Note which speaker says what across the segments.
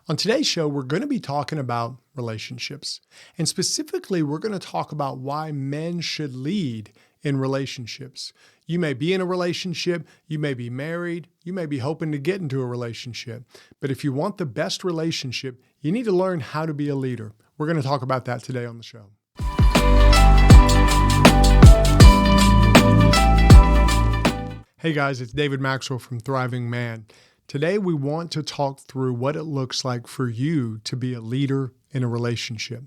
Speaker 1: On today's show, we're going to be talking about relationships. And specifically, we're going to talk about why men should lead in relationships. You may be in a relationship, you may be married, you may be hoping to get into a relationship. But if you want the best relationship, you need to learn how to be a leader. We're going to talk about that today on the show. Hey guys, it's David Maxwell from Thriving Man. Today, we want to talk through what it looks like for you to be a leader in a relationship.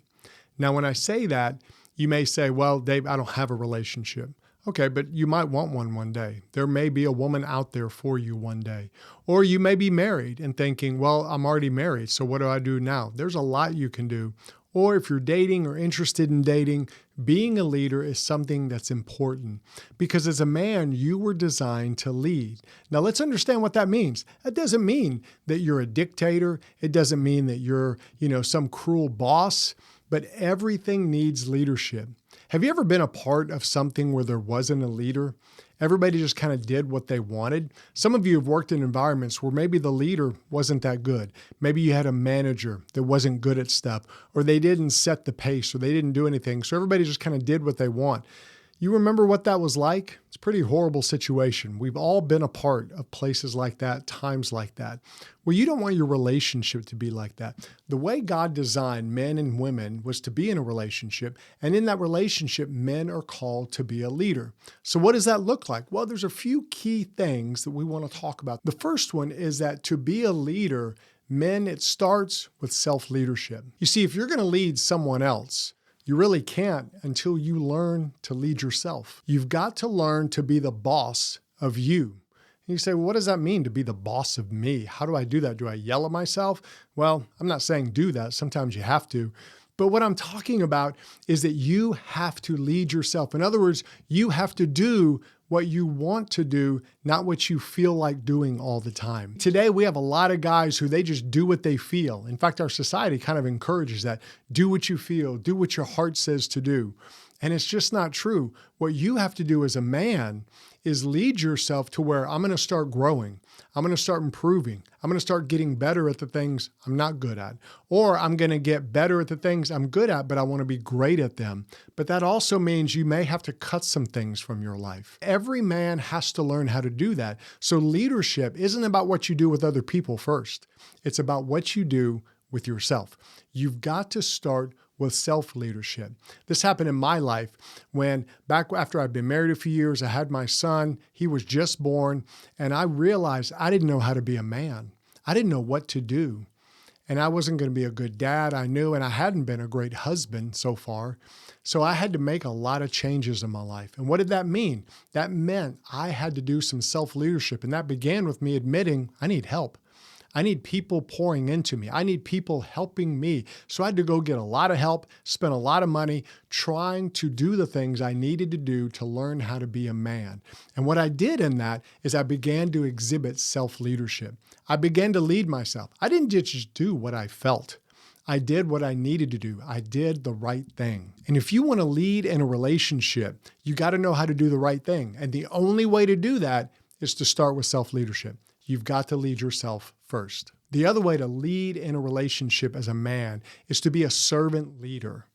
Speaker 1: Now, when I say that, you may say, well, Dave, I don't have a relationship. Okay, but you might want one day. There may be a woman out there for you one day. Or you may be married and thinking, well, I'm already married, so what do I do now? There's a lot you can do. Or if you're dating or interested in dating, being a leader is something that's important because as a man, you were designed to lead. Now let's understand what that means. That doesn't mean that you're a dictator. It doesn't mean that you're, some cruel boss, but everything needs leadership. Have you ever been a part of something where there wasn't a leader? Everybody just kind of did what they wanted. Some of you have worked in environments where maybe the leader wasn't that good. Maybe you had a manager that wasn't good at stuff, or they didn't set the pace, or they didn't do anything. So everybody just kind of did what they want. You remember what that was like? It's a pretty horrible situation. We've all been a part of places like that, times like that. Well, you don't want your relationship to be like that. The way God designed men and women was to be in a relationship, and in that relationship, men are called to be a leader. So what does that look like? Well, there's a few key things that we want to talk about. The first one is that to be a leader, it starts with self-leadership. You see, if you're going to lead someone else, you really can't until you learn to lead yourself. You've got to learn to be the boss of you. And you say, well, what does that mean to be the boss of me? How do I do that? Do I yell at myself? Well, I'm not saying do that. Sometimes you have to. But what I'm talking about is that you have to lead yourself. In other words, you have to do what you want to do, not what you feel like doing all the time. Today, we have a lot of guys who they just do what they feel. In fact, our society kind of encourages that. Do what you feel, do what your heart says to do. And it's just not true. What you have to do as a man is lead yourself to where I'm going to start growing. I'm going to start improving. I'm going to start getting better at the things I'm not good at. Or I'm going to get better at the things I'm good at, but I want to be great at them. But that also means you may have to cut some things from your life. Every man has to learn how to do that. So leadership isn't about what you do with other people first. It's about what you do with yourself. You've got to start with self-leadership. This happened in my life when back after I'd been married a few years, I had my son, he was just born, and I realized I didn't know how to be a man. I didn't know what to do. And I wasn't going to be a good dad, I knew, and I hadn't been a great husband so far. So I had to make a lot of changes in my life. And what did that mean? That meant I had to do some self-leadership, and that began with me admitting I need help. I need people pouring into me. I need people helping me. So I had to go get a lot of help, spend a lot of money trying to do the things I needed to do to learn how to be a man. And what I did in that is I began to exhibit self-leadership. I began to lead myself. I didn't just do what I felt. I did what I needed to do. I did the right thing. And if you want to lead in a relationship, you got to know how to do the right thing. And the only way to do that is to start with self-leadership. You've got to lead yourself first. The other way to lead in a relationship as a man is to be a servant leader.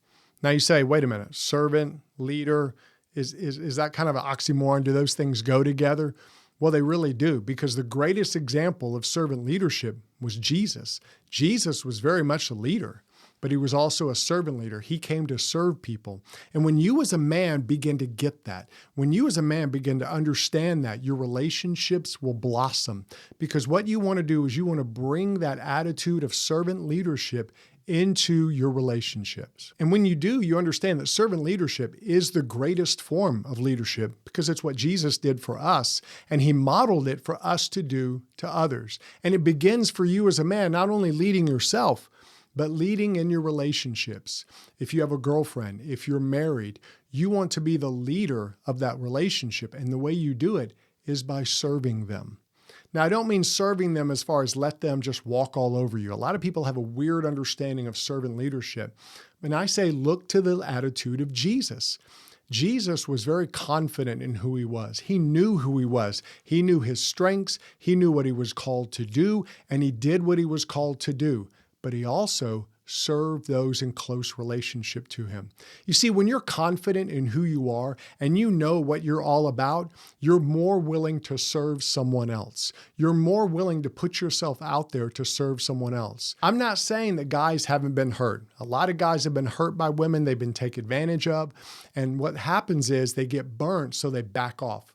Speaker 1: Now you say, wait a minute, servant, leader, is that kind of an oxymoron? Do those things go together? Well, they really do, because the greatest example of servant leadership was Jesus. Jesus was very much a leader, but he was also a servant leader. He came to serve people. And when you as a man begin to get that, when you as a man begin to understand that, your relationships will blossom. Because what you want to do is you want to bring that attitude of servant leadership into your relationships. And when you do, you understand that servant leadership is the greatest form of leadership because it's what Jesus did for us, and he modeled it for us to do to others. And it begins for you as a man, not only leading yourself, but leading in your relationships. If you have a girlfriend, if you're married, you want to be the leader of that relationship. And the way you do it is by serving them. Now, I don't mean serving them as far as let them just walk all over you. A lot of people have a weird understanding of servant leadership. And I say, look to the attitude of Jesus. Jesus was very confident in who he was. He knew who he was. He knew his strengths. He knew what he was called to do, and he did what he was called to do. but he also served those in close relationship to him. You see, when you're confident in who you are and you know what you're all about, you're more willing to serve someone else. You're more willing to put yourself out there to serve someone else. I'm not saying that guys haven't been hurt. A lot of guys have been hurt by women. They've been taken advantage of. And what happens is they get burnt, so they back off.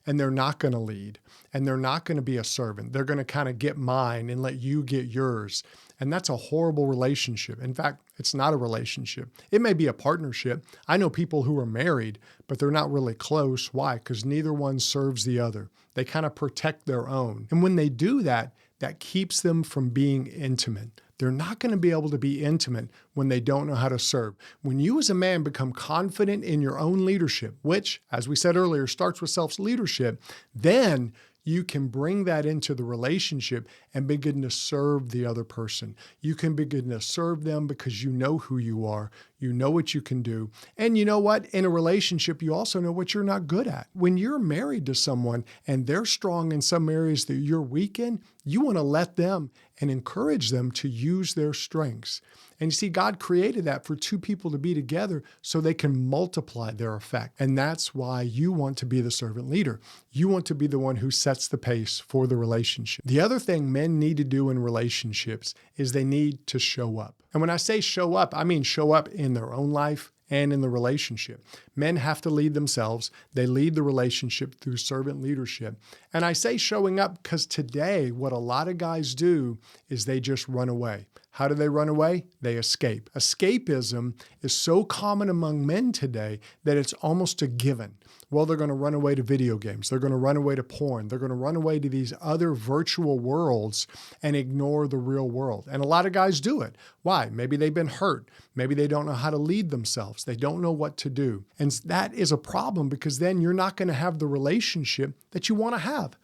Speaker 1: And they're not going to lead. And they're not going to be a servant. They're going to kind of get mine and let you get yours. And that's a horrible relationship. In fact, it's not a relationship. It may be a partnership. I know people who are married, but they're not really close. Why? Because neither one serves the other. They kind of protect their own. And when they do that, that keeps them from being intimate. They're not going to be able to be intimate when they don't know how to serve. When you as a man become confident in your own leadership, which, as we said earlier, starts with self-leadership, then you can bring that into the relationship and begin to serve the other person. You can begin to serve them because you know who you are. You know what you can do. And you know what? In a relationship, you also know what you're not good at. When you're married to someone and they're strong in some areas that you're weak in, you want to let them and encourage them to use their strengths. And you see, God created that for two people to be together so they can multiply their effect. And that's why you want to be the servant leader. You want to be the one who sets the pace for the relationship. The other thing men need to do in relationships is they need to show up. And when I say show up, I mean show up in their own life and in the relationship. Men have to lead themselves. They lead the relationship through servant leadership. And I say showing up because today what a lot of guys do is they just run away. How do they run away? They escape. Escapism is so common among men today that it's almost a given. Well, they're going to run away to video games. They're going to run away to porn. They're going to run away to these other virtual worlds and ignore the real world. And a lot of guys do it. Why? Maybe they've been hurt. Maybe they don't know how to lead themselves. They don't know what to do. And that is a problem because then you're not going to have the relationship that you want to have.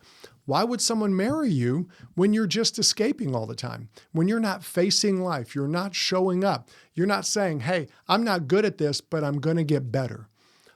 Speaker 1: Why would someone marry you when you're just escaping all the time? When you're not facing life, you're not showing up. You're not saying, hey, I'm not good at this, but I'm going to get better.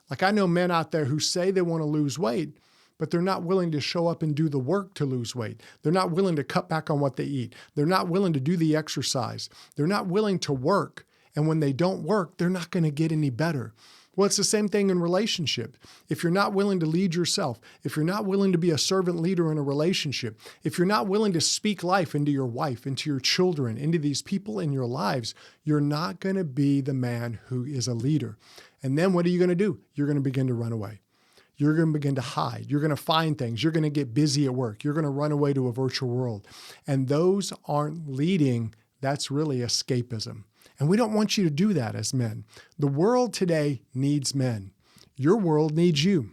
Speaker 1: Like I know men out there who say they want to lose weight, but they're not willing to show up and do the work to lose weight. They're not willing to cut back on what they eat. They're not willing to do the exercise. They're not willing to work. And when they don't work, they're not going to get any better. Well, it's the same thing in relationship. If you're not willing to lead yourself, if you're not willing to be a servant leader in a relationship, if you're not willing to speak life into your wife, into your children, into these people in your lives, you're not going to be the man who is a leader. And then what are you going to do? You're going to begin to run away. You're going to begin to hide. You're going to find things. You're going to get busy at work. You're going to run away to a virtual world. And those aren't leading. That's really escapism. And we don't want you to do that as men. The world today needs men. Your world needs you.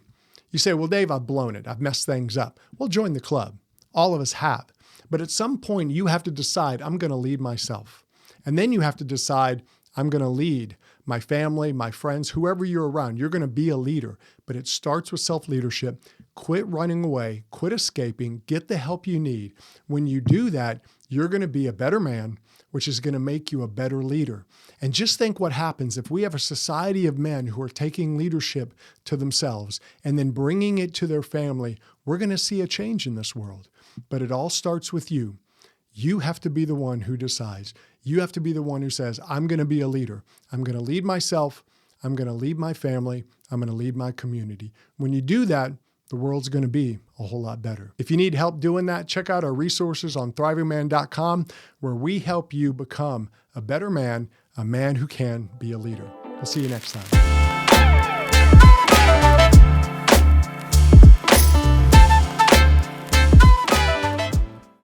Speaker 1: You say, well, Dave, I've blown it. I've messed things up. Well, join the club. All of us have. But at some point, you have to decide, I'm going to lead myself. And then you have to decide, I'm going to lead my family, my friends, whoever you're around. You're going to be a leader. But it starts with self-leadership. Quit running away. Quit escaping. Get the help you need. When you do that, you're going to be a better man, which is going to make you a better leader. And just think what happens if we have a society of men who are taking leadership to themselves and then bringing it to their family. We're going to see a change in this world. But it all starts with you. You have to be the one who decides. You have to be the one who says, I'm going to be a leader. I'm going to lead myself. I'm going to lead my family. I'm going to lead my community. When you do that, the world's going to be a whole lot better. If you need help doing that, check out our resources on thrivingman.com, where we help you become a better man, a man who can be a leader. We'll see you next time.